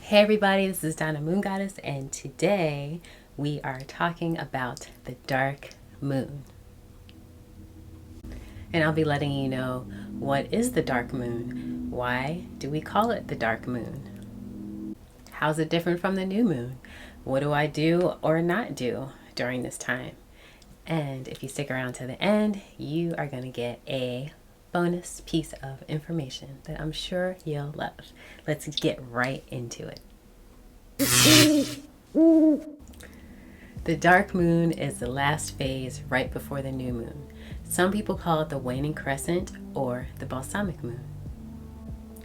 Hey everybody, this is Dhana Moongoddess, and today we are talking about the dark moon. And I'll be letting you know what is the dark moon, why do we call it the dark moon, how's it different from the new moon, what do I do or not do during this time. And if you stick around to the end, you are going to get a bonus piece of information that I'm sure you'll love. Let's get right into it. The dark moon is the last phase right before the new moon. Some people call it the waning crescent or the balsamic moon.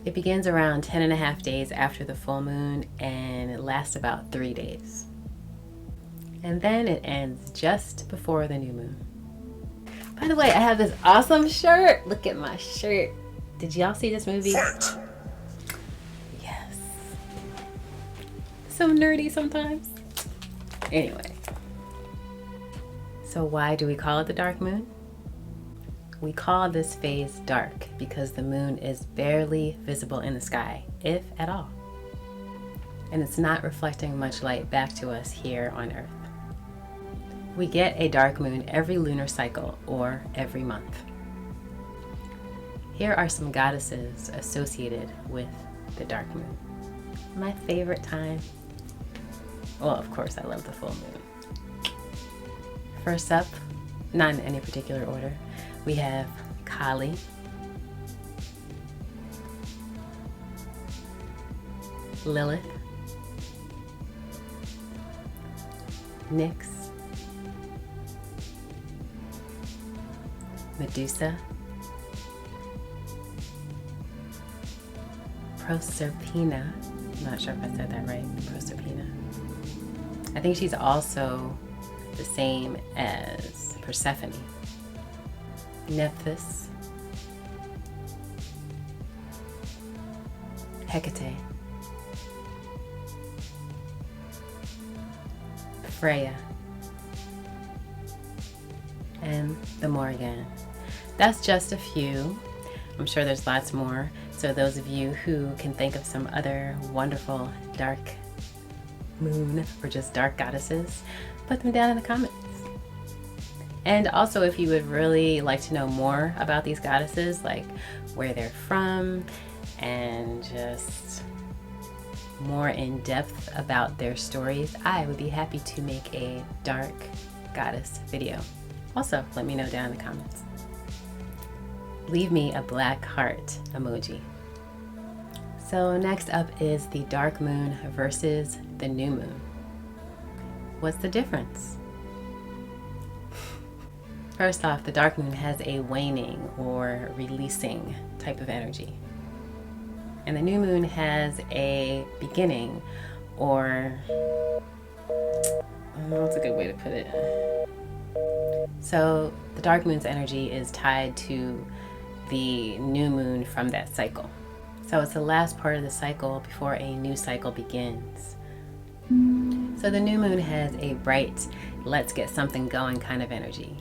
It begins around 10 and a half days after the full moon and it lasts about 3 days. And then it ends just before the new moon. By the way, I have this awesome shirt. Look at my shirt. Did y'all see this movie? Yes. So nerdy sometimes. Anyway. So why do we call it the dark moon? We call this phase dark because the moon is barely visible in the sky, if at all. And it's not reflecting much light back to us here on Earth. We get a dark moon every lunar cycle or every month. Here are some goddesses associated with the dark moon. My favorite time. Well, of course, I love the full moon. First up, not in any particular order, we have Kali, Lilith, Nyx, Medusa, Proserpina. I'm not sure if I said that right. Proserpina. I think she's also the same as Persephone. Nephthys, Hecate, Freya, and the Morrigan. That's just a few. I'm sure there's lots more. So those of you who can think of some other wonderful dark moon or just dark goddesses, put them down in the comments. And also, if you would really like to know more about these goddesses, like where they're from and just more in depth about their stories, I would be happy to make a dark goddess video. Also, let me know down in the comments. Leave me a black heart emoji. So next up is the dark moon versus the new moon. What's the difference? First off, the dark moon has a waning or releasing type of energy. And the new moon has a beginning or, what's a good way to put it? So the dark moon's energy is tied to the new moon from that cycle. So it's the last part of the cycle before a new cycle begins. So the new moon has a bright, let's get something going kind of energy.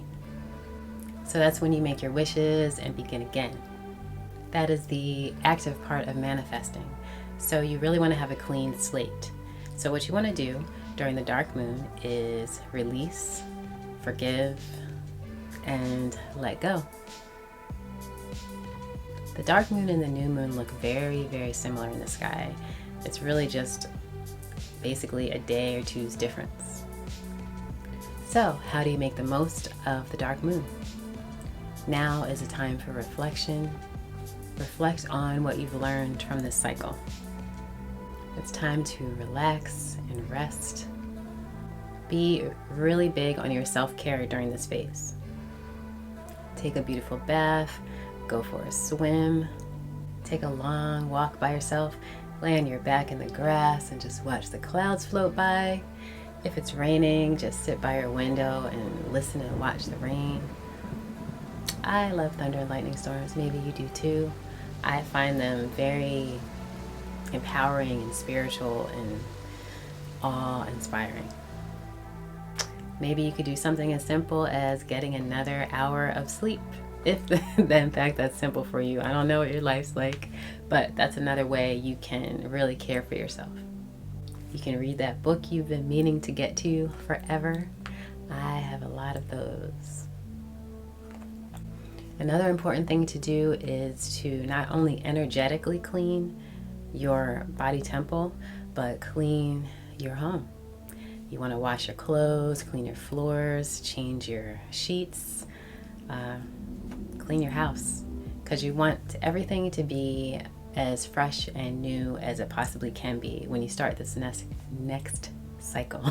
So that's when you make your wishes and begin again. That is the active part of manifesting. So you really want to have a clean slate. So what you want to do during the dark moon is release, forgive, and let go. The dark moon and the new moon look very, very similar in the sky. It's really just basically a day or two's difference. So how do you make the most of the dark moon? Now is a time for reflection. Reflect on what you've learned from this cycle. It's time to relax and rest. Be really big on your self-care during this phase. Take a beautiful bath, go for a swim, take a long walk by yourself, lay on your back in the grass and just watch the clouds float by. If it's raining, just sit by your window and listen and watch the rain. I love thunder and lightning storms. Maybe you do too. I find them very empowering and spiritual and awe-inspiring. Maybe you could do something as simple as getting another hour of sleep. If in fact that's simple for you. I don't know what your life's like, but that's another way you can really care for yourself. You can read that book you've been meaning to get to forever. I have a lot of those. Another important thing to do is to not only energetically clean your body temple, but clean your home. You want to wash your clothes, clean your floors, change your sheets, clean your house, because you want everything to be as fresh and new as it possibly can be when you start this next cycle.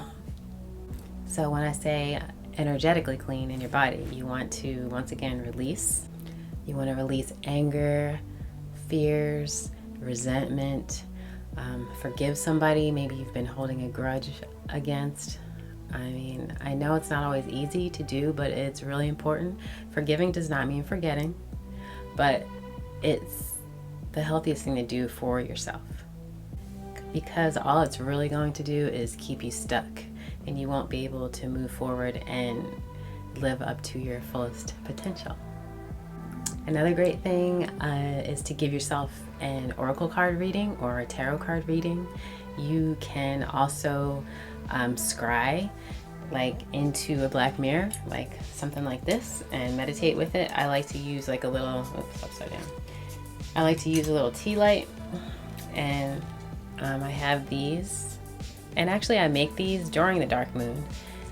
So when I say energetically clean in your body, you want to once again release. You want to release anger, fears, resentment, forgive somebody maybe you've been holding a grudge against. I mean, I know it's not always easy to do, but it's really important. Forgiving does not mean forgetting, but it's the healthiest thing to do for yourself, because all it's really going to do is keep you stuck, and you won't be able to move forward and live up to your fullest potential. Another great thing is to give yourself an oracle card reading or a tarot card reading. You can also scry like into a black mirror, like something like this, and meditate with it. I like to use like a little, oops, upside down. I like to use a little tea light, and I have these, and actually I make these during the dark moon,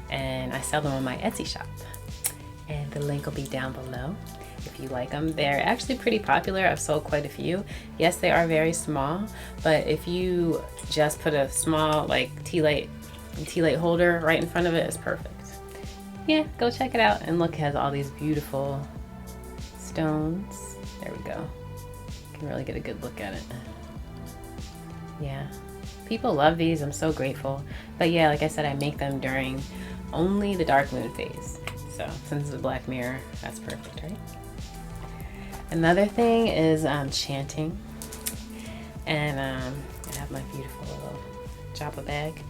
and I sell them on my Etsy shop, and the link will be down below if you like them. They're actually pretty popular. I've sold quite a few. Yes, they are very small, but if you just put a small like tea light holder right in front of it, it's perfect. Yeah, go check it out. And look, it has all these beautiful stones. There we go. You can really get a good look at it. Yeah, people love these. I'm so grateful. But yeah, like I said, I make them during only the dark moon phase. So since it's a black mirror, that's perfect, right? Another thing is chanting. And I have my beautiful little Joppa bag.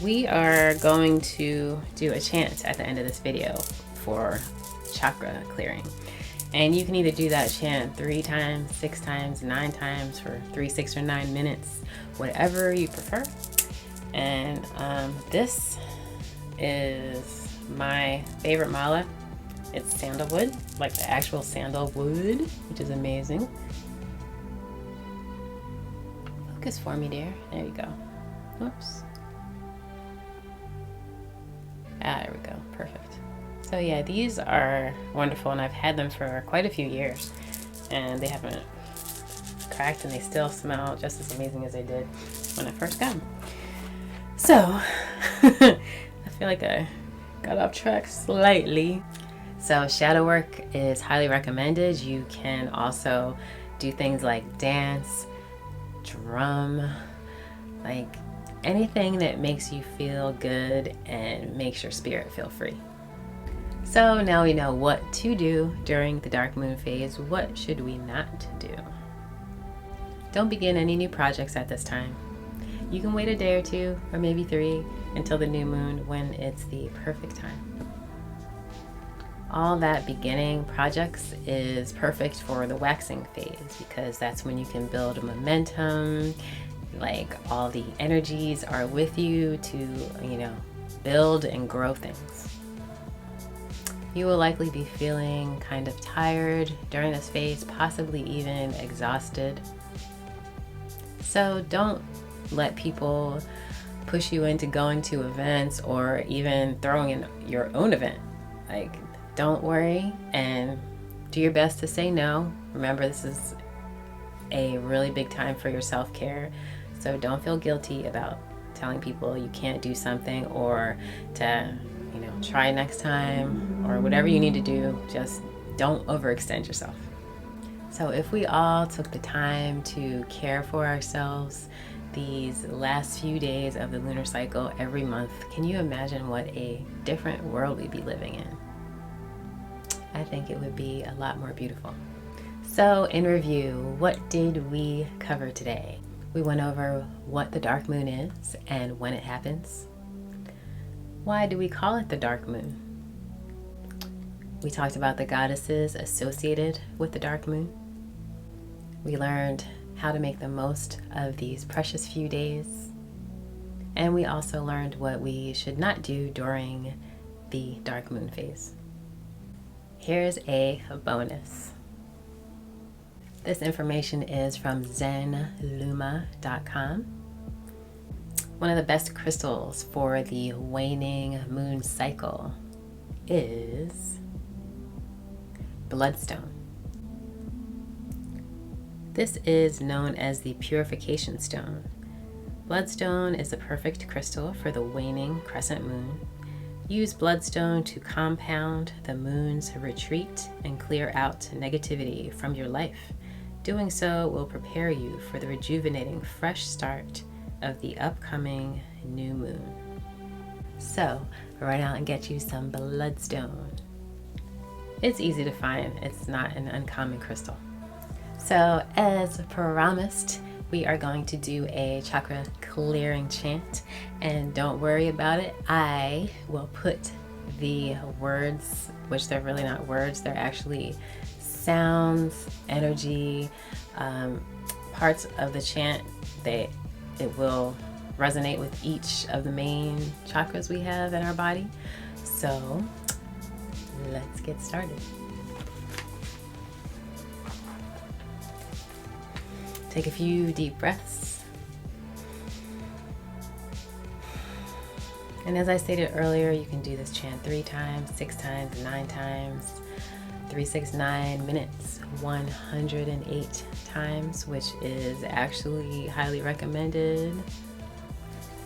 We are going to do a chant at the end of this video for chakra clearing. And you can either do that chant 3 times, 6 times, 9 times for 3, 6, or 9 minutes, whatever you prefer. And this is my favorite mala. It's sandalwood, like the actual sandalwood, which is amazing. Focus for me, dear. There you go. Oops. There we go. Perfect. So yeah, these are wonderful, and I've had them for quite a few years, and they haven't cracked, and they still smell just as amazing as they did when I first got them. So I feel like I got off track slightly. So shadow work is highly recommended. You can also do things like dance, drum, like anything that makes you feel good and makes your spirit feel free. So now we know what to do during the dark moon phase. What should we not do? Don't begin any new projects at this time. You can wait a day or 2 or maybe 3 until the new moon, when it's the perfect time. All that beginning projects is perfect for the waxing phase, because that's when you can build momentum, like all the energies are with you to, build and grow things. You will likely be feeling kind of tired during this phase, possibly even exhausted. So don't let people push you into going to events or even throwing in your own event. Like, don't worry and do your best to say no. Remember, this is a really big time for your self-care, so don't feel guilty about telling people you can't do something, or to try next time, or whatever you need to do. Just don't overextend yourself. So if we all took the time to care for ourselves these last few days of the lunar cycle every month, can you imagine what a different world we'd be living in? I think it would be a lot more beautiful. So in review, what did we cover today? We went over what the dark moon is and when it happens. Why do we call it the dark moon? We talked about the goddesses associated with the dark moon. We learned how to make the most of these precious few days. And we also learned what we should not do during the dark moon phase. Here's a bonus. This information is from zenluma.com. One of the best crystals for the waning moon cycle is bloodstone. This is known as the purification stone. Bloodstone is the perfect crystal for the waning crescent moon. Use bloodstone to compound the moon's retreat and clear out negativity from your life. Doing so will prepare you for the rejuvenating fresh start of the upcoming new moon. So, run out and get you some bloodstone. It's easy to find, it's not an uncommon crystal. So, as promised, we are going to do a chakra clearing chant, and don't worry about it. I will put the words, which they're really not words, they're actually sounds, energy, parts of the chant. It will resonate with each of the main chakras we have in our body. So let's get started. Take a few deep breaths. And as I stated earlier, you can do this chant 3 times, 6 times, 9 times, 369 minutes, 108 times, which is actually highly recommended.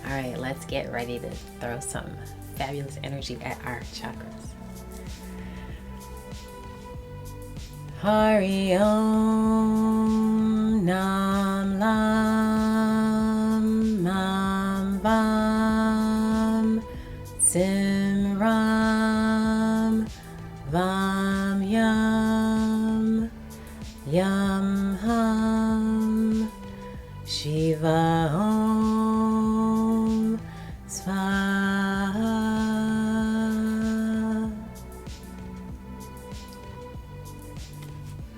All right, let's get ready to throw some fabulous energy at our chakras. Hari Om Nam Lam Mam Vam Sim Ram Vam Yam Yam Ham Shiva Om Swaha.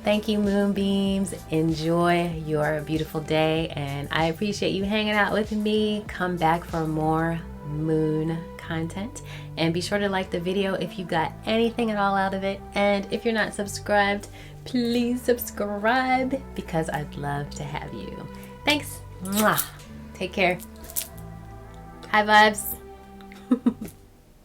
Thank you, moonbeams. Enjoy your beautiful day, and I appreciate you hanging out with me. Come back for more moon content, and be sure to like the video if you got anything at all out of it. And if you're not subscribed, please subscribe, because I'd love to have you. Thanks. Mwah. Take care. High vibes.